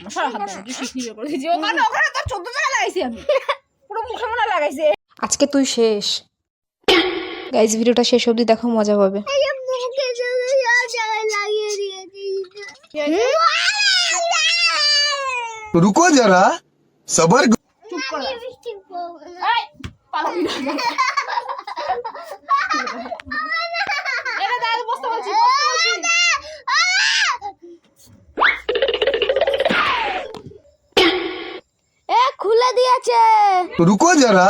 মশার হাত ধরে তুই শিখনি করে দিয়েছি ওখানে ওখানে তোর 14 টাকা লাগাইছি আমি পুরো মুখে মনে লাগাইছে। আজকে তুই শেষ। গাইস ভিডিওটা শেষ অবধি দেখো, মজা পাবে। रुको जरा सबर চুপ কর এই পালাবি না এটা দাদা বসতে বলছি এ খুলে দিয়েছে। रुको जरा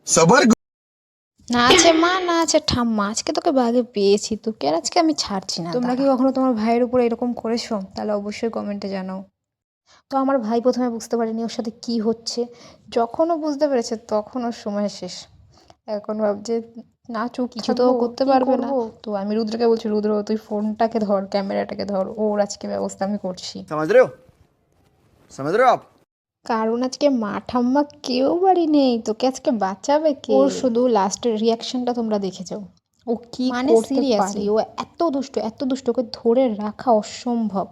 सबर না আছে মা, না আছে ঠাম্মা, আজকে তোকে বাগে পেয়েছি, তোকে আর আজকে আমি ছাড়ছি না। তোমরা কি কখনো তোমার ভাইয়ের উপর এরকম করেছো? তাহলে অবশ্যই কমেন্টে জানাও। তো আমার ভাই প্রথমে বুঝতে পারেনি ওর সাথে কি হচ্ছে, যখন ও বুঝতে পেরেছে তখন ওর সময় শেষ। এখন ভাবছে না চুপ, কিছু তো করতে পারবে না। তো আমি রুদ্রকে বলছি, রুদ্র তুই ফোনটাকে ধর, ক্যামেরাটাকে ধর, ওর আজকে ব্যবস্থা আমি করছি। समझ रहे हो आप কারণ আজকে মা ঠাম্মা কেউ বাড়ি নেই, তোকে আজকে বাঁচাবে কে? ওর শুধু লাস্টের রিয়াকশনটা তোমরা দেখে যাও, ও কি মানে সিরিয়াসলি ও এত দুষ্ট, ওকে ধরে রাখা অসম্ভব।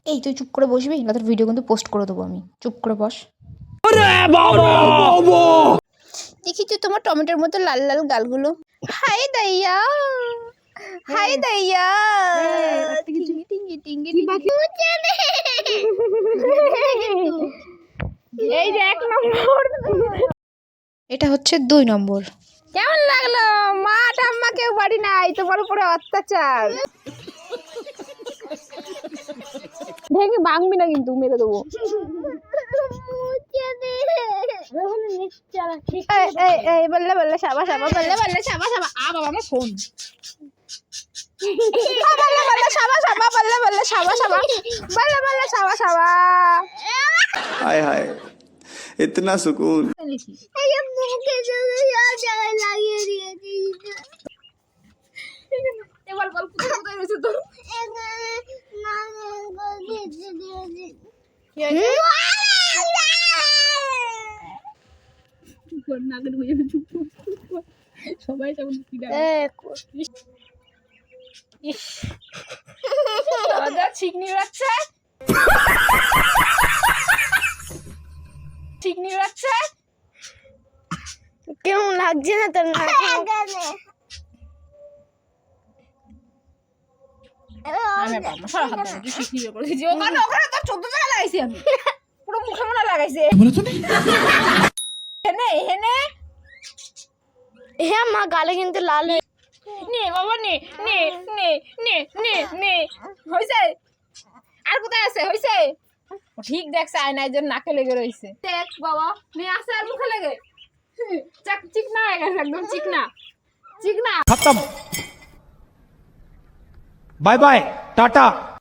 এই তুই চুপ করে বসবি, না তোর ভিডিও কিন্তু পোস্ট করে দেবো আমি। চুপ করে বস। দেখি তো তোমার টমেটোর মতো লাল লাল গালগুলো। হাই দাইয়া, হাই দাইয়া, টিঙ্গি টিঙ্গি টিঙ্গি এই যে 1 নম্বর এটা হচ্ছে 2 নম্বর। কেমন লাগলো? মা ঠাম্মা কেউ বাড়ি নাই, তোমার উপরে অত্যাচার। ভেঙে ভাঙবি না কিন্তু, মেরে দেবো। এই বললে বললে সাবা সাবা, বললে বললে সাবা সাবা। আ বাবা আমার ফোন। বললে বললে সাবা সাবা, বললে বললে সাবা সাবা, বললে বললে সাবা সাবা। हाय हाय इतना सुकून এবার বল কোথায় রয়েছে তোর? নাকের বুঝে চুপ সবাই কেমন চিকনি রাখছে, চিকনি রাখছে। কেমন লাগছে না তোর নাকে? আমি মশার হাত ধরে তুই শিখনি করে দিয়েছি ওখানে ওখানে তোর 14 টাকা লাগাইছি আমি পুরো মুখে মনে লাগাইছে। হেনে হেনে হ্যাঁ মা গালে কিন্তু লাল হয়ে নে বাবা নে নে নে নে নে নে হইছে। আর কোথায় আছে? হইছে ঠিক দেখছে, আয়নায় জন্য নাকে লেগে রইছে। দেখ বাবা নে আছে আর মুখে লেগে চাক চিকনা হয়ে গেছে, একদম চিকনা চিকনা। खत्म बाय बाय टाटा।